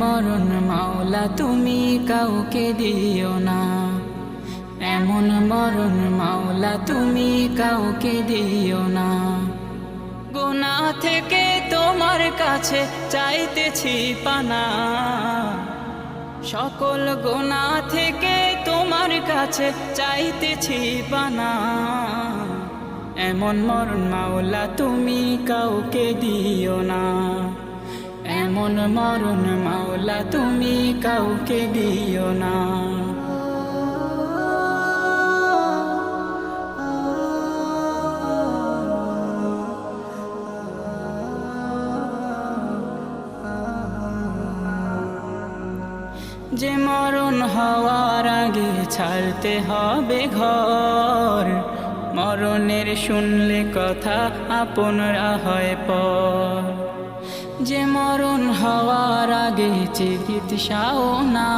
মরণ মাওলা তুমি কাউকে দিও না, এমন মরণ মাওলা তুমি কাউকে দিও না। গুনাহ থেকে তোমার কাছে চাইতেছি পানা, সকল গুনাহ থেকে তোমার কাছে চাইতেছি পানা। এমন মরণ মাওলা তুমি কাউকে দিও না, এমন মরণ মাওলা তুমি কাউকে দিও না। যে মরণ হওয়ার আগে ছাড়তে হবে ঘর, মরণের শুনলে কথা আপনরা হয় পর। যে মরণ হওয়ার আগে চিকিৎসাও না